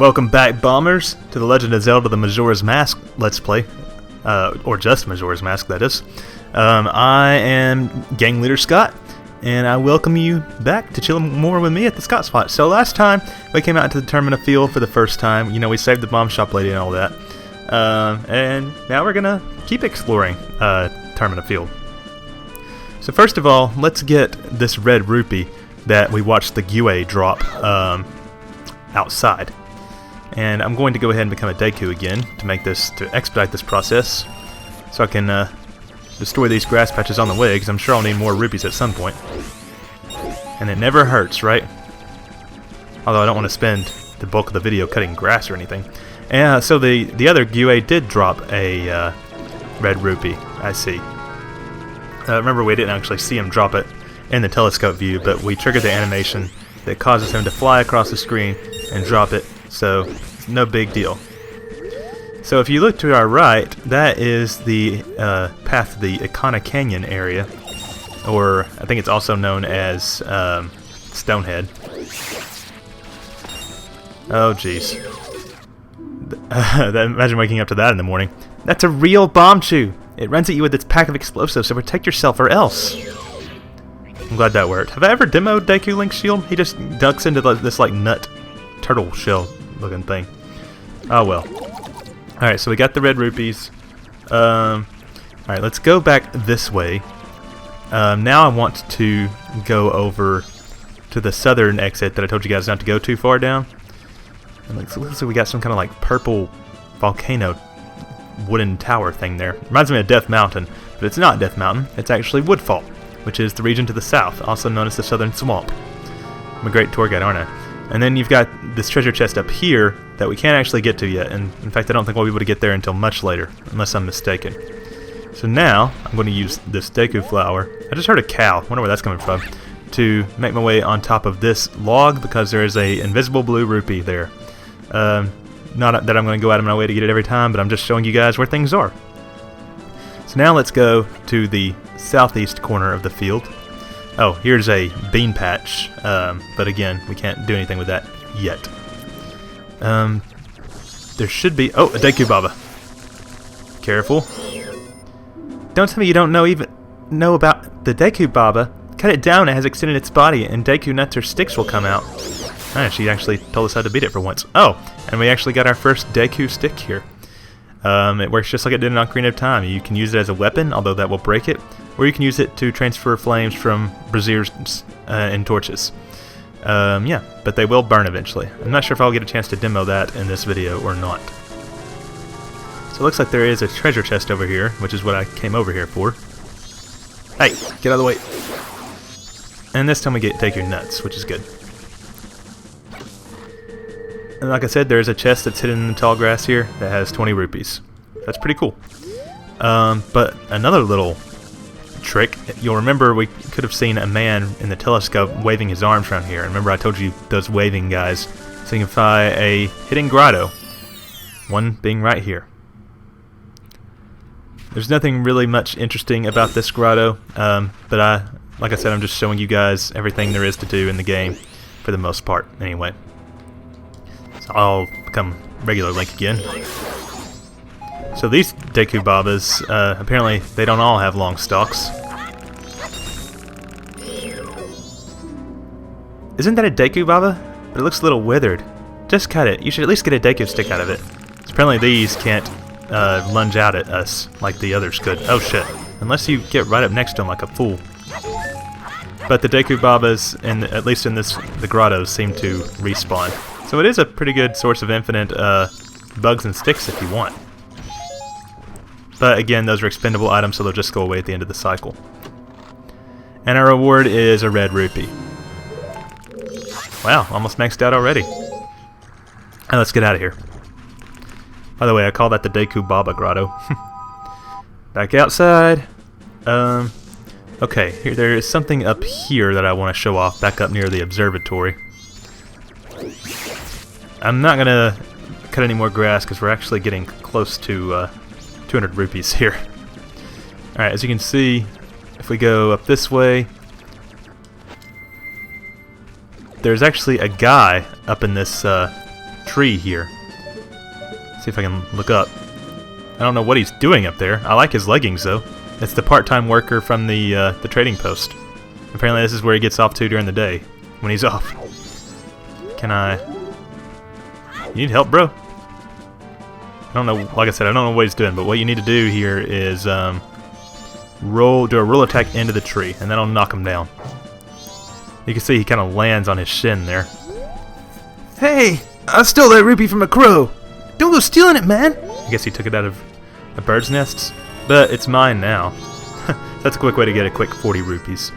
Welcome back, bombers, to the Legend of Zelda: The Majora's Mask Let's Play, or just Majora's Mask, that is. I am Gang Leader Scott, and I welcome you back to chill more with me at TheScottSpot. So last time, we came out into the Termina Field for the first time. You know, we saved the bomb shop lady and all that. And now we're gonna keep exploring Termina Field. So first of all, let's get this red rupee that we watched the Guay drop outside. And I'm going to go ahead and become a Deku again to expedite this process, so I can destroy these grass patches on the way, because I'm sure I'll need more rupees at some point. And it never hurts, right? Although I don't want to spend the bulk of the video cutting grass or anything. And so the other Guay did drop a red rupee. I see. Remember, we didn't actually see him drop it in the telescope view, but we triggered the animation that causes him to fly across the screen and drop it. So, no big deal. So if you look to our right, that is the path to the Ikana Canyon area, or I think it's also known as Stonehead. Oh jeez. Imagine waking up to that in the morning. That's a real bomb chew! It runs at you with its pack of explosives, so protect yourself or else. I'm glad that worked. Have I ever demoed Deku Link's shield? He just ducks into this like nut turtle shell looking thing. Oh well. Alright, so we got the red rupees. Alright, let's go back this way. Now I want to go over to the southern exit that I told you guys not to go too far down. And looks like we got some kind of like purple volcano wooden tower thing there. Reminds me of Death Mountain, but it's not Death Mountain. It's actually Woodfall, which is the region to the south, also known as the Southern Swamp. I'm a great tour guide, aren't I? And then you've got this treasure chest up here that we can't actually get to yet, and in fact I don't think we'll be able to get there until much later, unless I'm mistaken. So now, I'm going to use this Deku flower. I just heard a cow, wonder where that's coming from, to make my way on top of this log, because there is a invisible blue rupee there. Not that I'm going to go out of my way to get it every time, but I'm just showing you guys where things are. So now let's go to the southeast corner of the field. Oh, here's a bean patch, but again, we can't do anything with that yet. There should be... Oh, a Deku Baba. Careful. Don't tell me you don't know about the Deku Baba. Cut it down, it has extended its body, and Deku nuts or sticks will come out. She actually told us how to beat it for once. Oh, and we actually got our first Deku stick here. It works just like it did in Ocarina of Time. You can use it as a weapon, although that will break it, or you can use it to transfer flames from braziers and torches. Yeah, but they will burn eventually. I'm not sure if I'll get a chance to demo that in this video or not. So it looks like there is a treasure chest over here, which is what I came over here for. Hey, get out of the way. And this time we get Deku nuts, which is good. And like I said, there's a chest that's hidden in the tall grass here that has 20 rupees. That's pretty cool. But another little trick, you'll remember we could have seen a man in the telescope waving his arms around here. And remember I told you those waving guys signify a hidden grotto. One being right here. There's nothing really much interesting about this grotto, but like I said, I'm just showing you guys everything there is to do in the game, for the most part, anyway. So I'll become regular Link again. So these Deku Babas, apparently they don't all have long stalks. Isn't that a Deku Baba? But it looks a little withered. Just cut it. You should at least get a Deku stick out of it. So apparently these can't lunge out at us like the others could. Oh shit. Unless you get right up next to them like a fool. But the Deku Babas, at least in the grottos, seem to respawn. So it is a pretty good source of infinite bugs and sticks if you want. But again, those are expendable items, so they'll just go away at the end of the cycle. And our reward is a red rupee. Wow, almost maxed out already. Now let's get out of here. By the way, I call that the Deku Baba Grotto. Back outside. Okay, there is something up here that I want to show off, back up near the observatory. I'm not going to cut any more grass because we're actually getting close to 200 rupees here. Alright, as you can see, if we go up this way, there's actually a guy up in this tree here. See if I can look up. I don't know what he's doing up there. I like his leggings though. It's the part-time worker from the trading post. Apparently this is where he gets off to during the day when he's off. Can I? You need help, bro? I don't know. Like I said, I don't know what he's doing, but what you need to do here is do a roll attack into the tree, and that'll knock him down. You can see he kind of lands on his shin there. Hey, I stole that rupee from a crow. Don't go stealing it, man. I guess he took it out of a bird's nest, but it's mine now. That's a quick way to get a quick 40 rupees.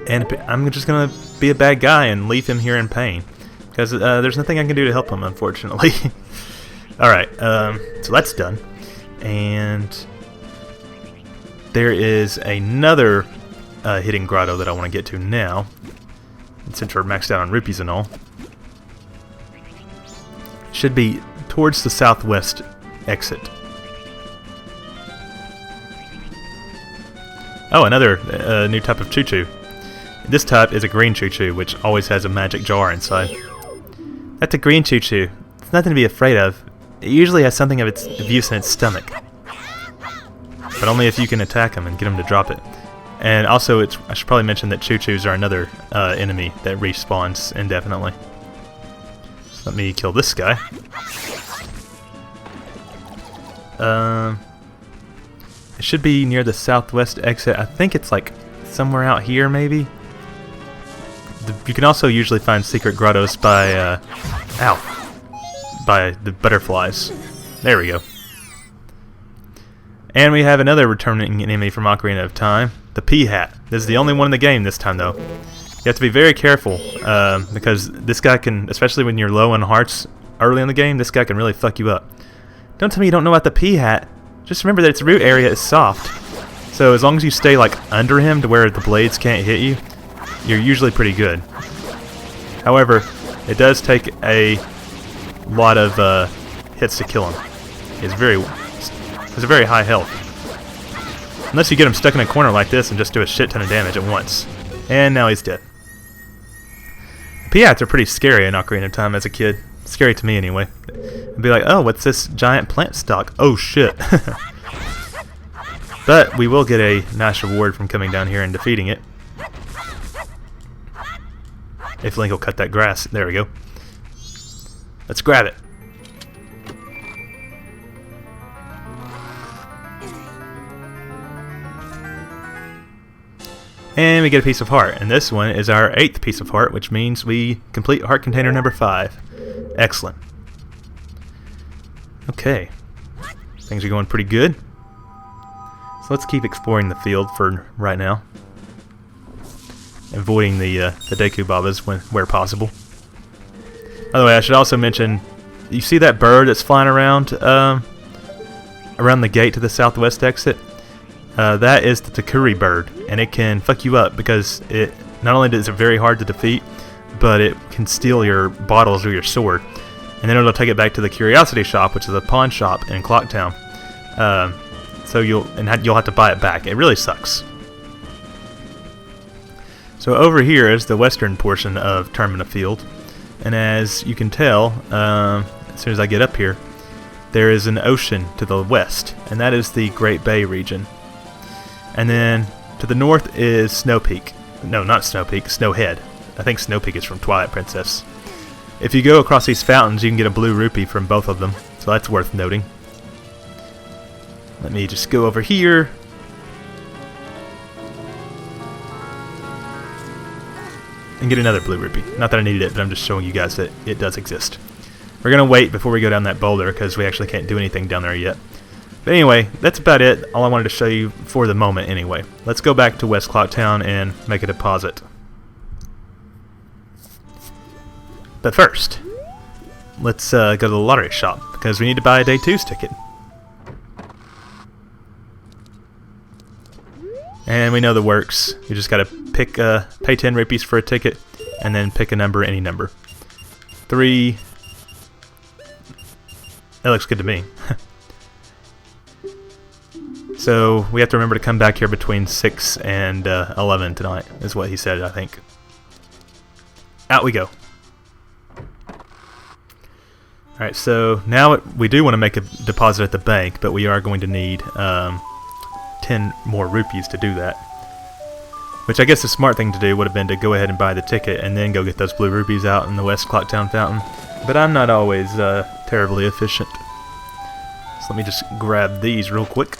And I'm just gonna be a bad guy and leave him here in pain, because there's nothing I can do to help him, unfortunately. Alright, so that's done. And there is another hidden grotto that I want to get to now, since we're maxed out on rupees and all. Should be towards the southwest exit. Oh, another new type of choo-choo. This type is a green choo-choo, which always has a magic jar inside. That's a green choo-choo. It's nothing to be afraid of. It usually has something of use in its stomach. But only if you can attack him and get him to drop it. And also, I should probably mention that choo-choos are another enemy that respawns indefinitely. So let me kill this guy. It should be near the southwest exit. I think it's like somewhere out here, maybe. You can also usually find secret grottos by by the butterflies. There we go. And we have another returning enemy from Ocarina of Time, the P-Hat. This is the only one in the game this time, though. You have to be very careful, because this guy can, especially when you're low on hearts early in the game, this guy can really fuck you up. Don't tell me you don't know about the P-Hat. Just remember that its root area is soft. So as long as you stay like under him to where the blades can't hit you, you're usually pretty good. However, it does take a lot of hits to kill him. He has a very high health. Unless you get him stuck in a corner like this and just do a shit ton of damage at once. And now he's dead. P-Hats are pretty scary in Ocarina of Time as a kid. Scary to me anyway. I'd be like, oh, what's this giant plant stalk? Oh shit. But we will get a nice reward from coming down here and defeating it. If Link will cut that grass. There we go. Let's grab it. And we get a piece of heart. And this one is our 8th piece of heart, which means we complete heart container number 5. Excellent. Okay. Things are going pretty good. So let's keep exploring the field for right now. Avoiding the Deku Babas where possible. By the way, I should also mention, you see that bird that's flying around around the gate to the southwest exit? That is the Takuri bird, and it can fuck you up because it not only is it very hard to defeat, but it can steal your bottles or your sword, and then it'll take it back to the Curiosity Shop, which is a pawn shop in Clocktown. So you'll have to buy it back. It really sucks. So over here is the western portion of Termina Field, and as you can tell, as soon as I get up here, there is an ocean to the west, and that is the Great Bay region. And then to the north is Snow Peak. No, not Snow Peak, Snowhead. I think Snow Peak is from Twilight Princess. If you go across these fountains, you can get a blue rupee from both of them, so that's worth noting. Let me just go over here. And get another blue rupee. Not that I needed it, but I'm just showing you guys that it does exist. We're going to wait before we go down that boulder, because we actually can't do anything down there yet. But anyway, that's about it. All I wanted to show you for the moment anyway. Let's go back to West Clocktown and make a deposit. But first, let's go to the lottery shop, because we need to buy a Day 2's ticket. And we know the works. You just gotta pick, pay 10 rupees for a ticket, and then pick a number, any number. 3. That looks good to me. So we have to remember to come back here between 6 and 11 tonight, is what he said, I think. Out we go. Alright, so now we do want to make a deposit at the bank, but we are going to need 10 more rupees to do that. Which I guess the smart thing to do would have been to go ahead and buy the ticket and then go get those blue rupees out in the West Clocktown Fountain. But I'm not always terribly efficient. So let me just grab these real quick.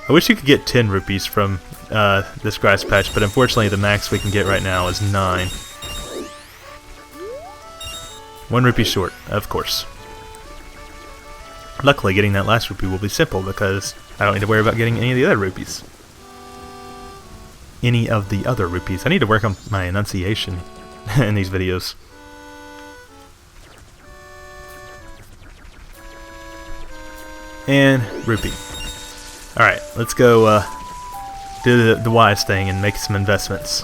I wish you could get 10 rupees from this grass patch, but unfortunately the max we can get right now is 9. 1 rupee short, of course. Luckily, getting that last rupee will be simple because I don't need to worry about getting any of the other rupees. I need to work on my enunciation in these videos. And rupee. Alright, let's go do the wise thing and make some investments.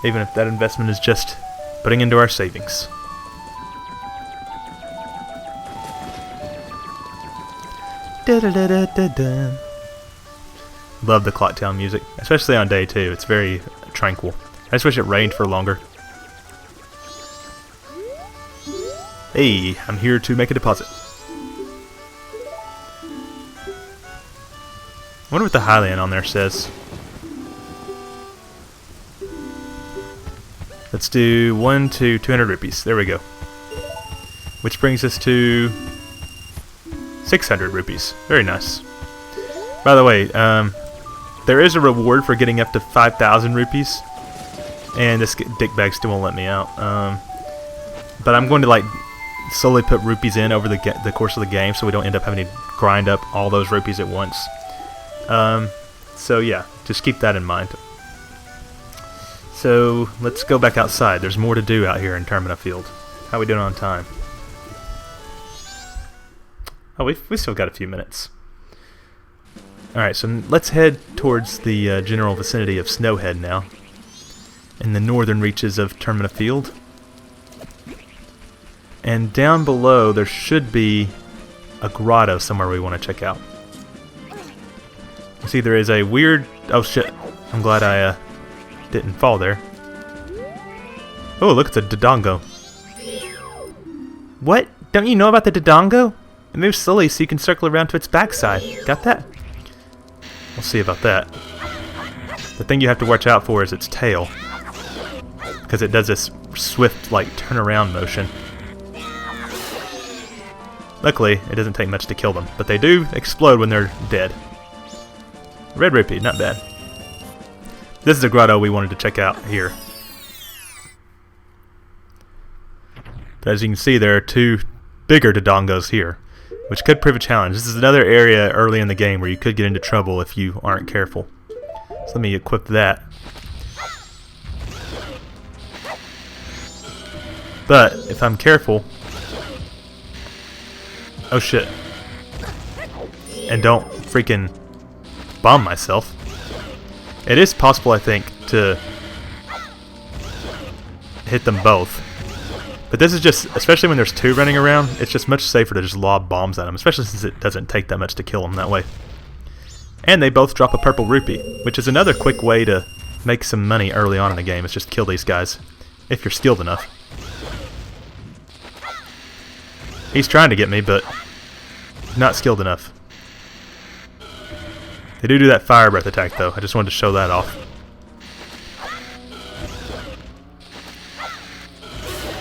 Even if that investment is just putting into our savings. Da-da-da-da-da-da. Love the Clocktown music, especially on day 2. It's very tranquil. I just wish it rained for longer. Hey, I'm here to make a deposit. I wonder what the Highland on there says. Let's do 1 to 200 rupees. There we go. Which brings us to 600 rupees. Very nice. By the way, there is a reward for getting up to 5,000 rupees. And this dickbag still won't let me out. But I'm going to like slowly put rupees in over the course of the game so we don't end up having to grind up all those rupees at once. So yeah, just keep that in mind. So let's go back outside. There's more to do out here in Termina Field. How are we doing on time? Oh, we still got a few minutes. Alright, so let's head towards the general vicinity of Snowhead now. In the northern reaches of Termina Field. And down below there should be a grotto somewhere we want to check out. See, there is a weird... Oh shit, I'm glad I didn't fall there. Oh, look, it's a Dodongo. What? Don't you know about the Dodongo? It moves slowly so you can circle around to its backside. Got that? We'll see about that. The thing you have to watch out for is its tail. Because it does this swift, like, turnaround motion. Luckily, it doesn't take much to kill them, but they do explode when they're dead. Red rupee, not bad. This is a grotto we wanted to check out here. But as you can see, there are 2 bigger Dodongos here, which could prove a challenge. This is another area early in the game where you could get into trouble if you aren't careful. So let me equip that. But if I'm careful... Oh shit. And don't freaking bomb myself. It is possible, I think, to hit them both. But this is just, especially when there's 2 running around, it's just much safer to just lob bombs at them, especially since it doesn't take that much to kill them that way. And they both drop a purple rupee, which is another quick way to make some money early on in the game, is just kill these guys, if you're skilled enough. He's trying to get me, but not skilled enough. They do that fire breath attack, though. I just wanted to show that off.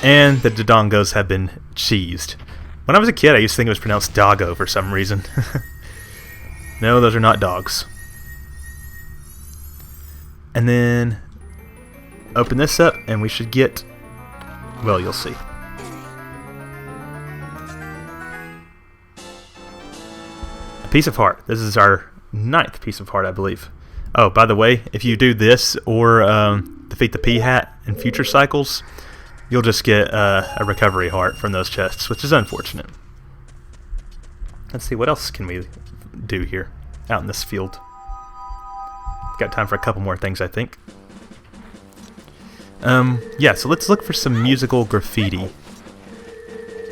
And the Dodongos have been cheesed. When I was a kid, I used to think it was pronounced doggo for some reason. No, those are not dogs. And then open this up, and we should get... Well, you'll see. A piece of heart. This is our 9th piece of heart, I believe. Oh, by the way, if you do this or defeat the P-Hat in future cycles, you'll just get a recovery heart from those chests, which is unfortunate. Let's see, what else can we do here out in this field? Got time for a couple more things, I think. Yeah, so let's look for some musical graffiti.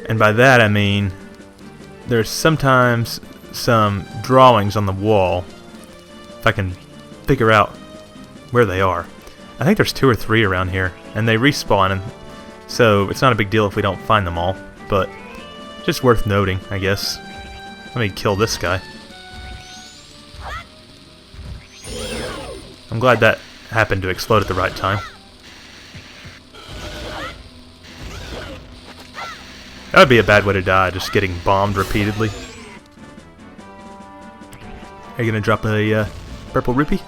And by that I mean there's sometimes some drawings on the wall, if I can figure out where they are. I think there's 2 or 3 around here, and they respawn, and so it's not a big deal if we don't find them all, but Just worth noting, I guess. Let me kill this guy. I'm glad that happened to explode at the right time. That would be a bad way to die, just getting bombed repeatedly. Are you gonna drop a purple rupee?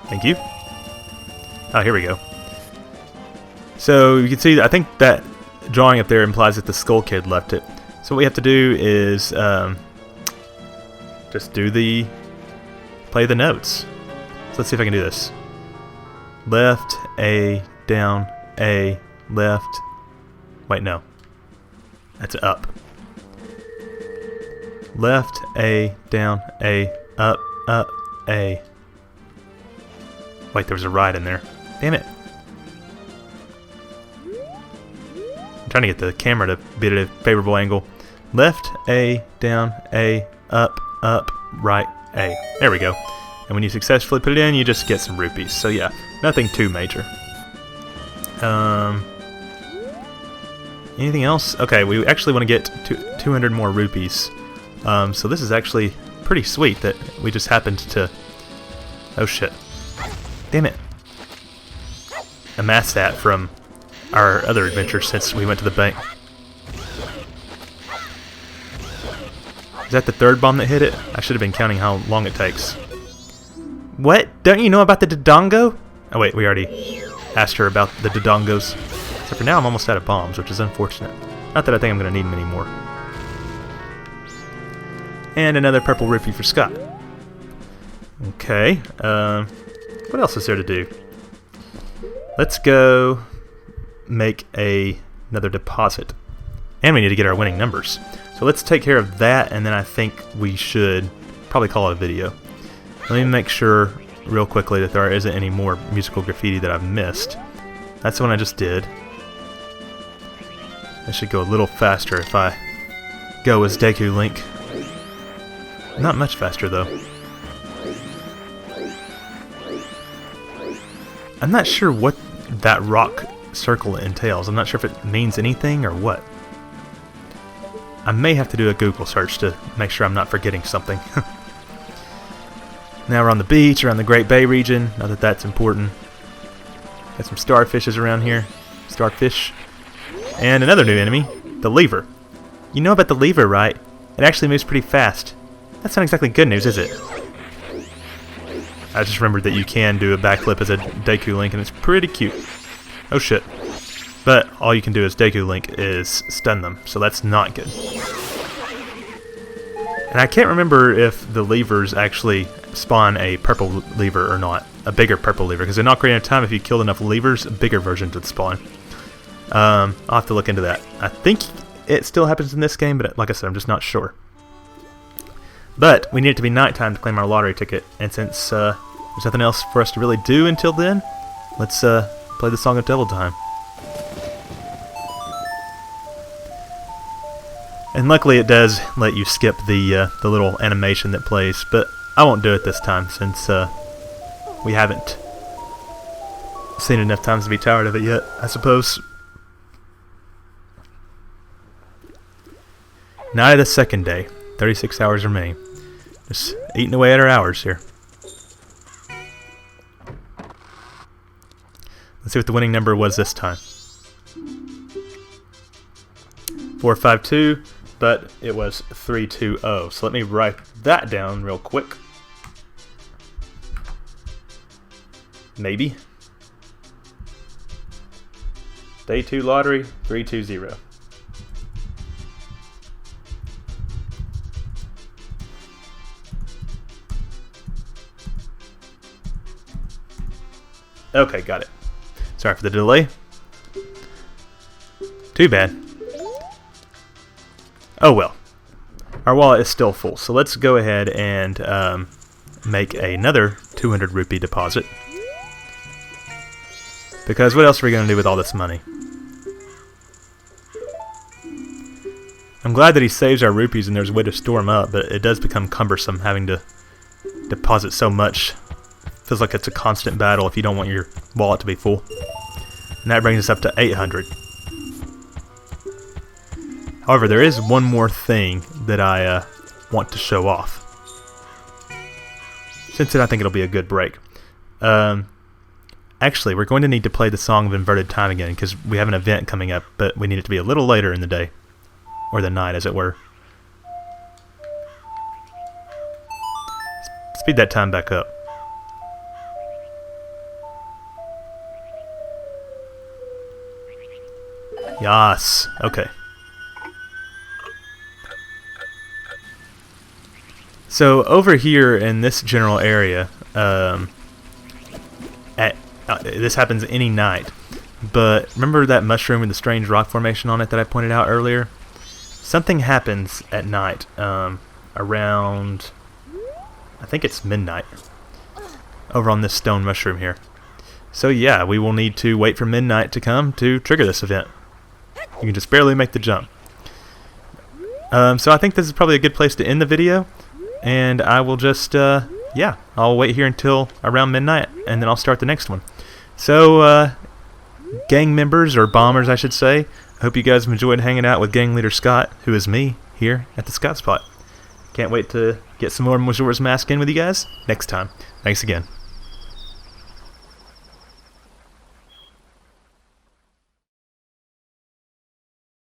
Thank you. Oh, here we go. So you can see, I think that drawing up there implies that the Skull Kid left it. So what we have to do is just play the notes. So let's see if I can do this. Left, A, down, A, left. Wait, no. That's up. Left, A, down, A, up, A. Wait, there was a right in there. Damn it. I'm trying to get the camera to be at a favorable angle. Left, A, down, A, up, right, A. There we go. And when you successfully put it in, you just get some rupees. So yeah, nothing too major. Anything else? Okay, we actually want to get 200 more rupees. So this is actually pretty sweet that we just happened to... Oh shit. Damn it. Amass that from our other adventure since we went to the bank. Is that the third bomb that hit it? I should have been counting how long it takes. What? Don't you know about the Dodongo? Oh wait, we already asked her about the Dodongos. So for now I'm almost out of bombs, which is unfortunate. Not that I think I'm going to need them anymore. And another purple rupee for Scott. Okay, what else is there to do? Let's go make another deposit. And we need to get our winning numbers. So let's take care of that, and then I think we should probably call it a video. Let me make sure real quickly that there isn't any more musical graffiti that I've missed. That's the one I just did. I should go a little faster if I go as Deku Link. Not much faster though. I'm not sure what that rock circle entails. I'm not sure if it means anything or what. I may have to do a Google search to make sure I'm not forgetting something. Now we're on the beach, around the Great Bay region. Not that that's important. Got some starfishes around here. Starfish. And another new enemy, the lever. You know about the lever, right? It actually moves pretty fast. That's not exactly good news, is it? I just remembered that you can do a backflip as a Deku Link, and it's pretty cute. Oh shit. But all you can do as Deku Link is stun them, so that's not good. And I can't remember if the levers actually spawn a purple lever or not. A bigger purple lever, because in Ocarina of Time, if you killed enough levers, bigger versions would spawn. I'll have to look into that. I think it still happens in this game, but like I said, I'm just not sure. But we need it to be nighttime to claim our lottery ticket, and since there's nothing else for us to really do until then, let's play the Song of Devil Time. And luckily it does let you skip the little animation that plays, but I won't do it this time since we haven't seen enough times to be tired of it yet, I suppose. Night of the second day. 36 hours remaining. Just eating away at our hours here. Let's see what the winning number was this time. 452, but it was 320. So let me write that down real quick. Maybe. Day 2 lottery, 320. Okay, got it. Sorry for the delay. Too bad. Oh well. Our wallet is still full, so let's go ahead and make another 200 rupee deposit. Because what else are we going to do with all this money? I'm glad that he saves our rupees and there's a way to store them up, but it does become cumbersome having to deposit so much. Feels like it's a constant battle if you don't want your wallet to be full. And that brings us up to 800. However, there is one more thing that I want to show off. Since then, I think it'll be a good break. Actually, we're going to need to play the Song of Inverted Time again, because we have an event coming up, but we need it to be a little later in the day. Or the night, as it were. Speed that time back up. Yas. Okay. So over here in this general area, this happens any night. But remember that mushroom with the strange rock formation on it that I pointed out earlier? Something happens at night, around, I think it's midnight, over on this stone mushroom here. So yeah, we will need to wait for midnight to come to trigger this event. You can just barely make the jump. So I think this is probably a good place to end the video. And I will just, yeah, I'll wait here until around midnight, and then I'll start the next one. So, gang members, or bombers I should say, I hope you guys have enjoyed hanging out with Gang Leader Scott, who is me, here at TheScottSpot. Can't wait to get some more Majora's Mask in with you guys next time. Thanks again.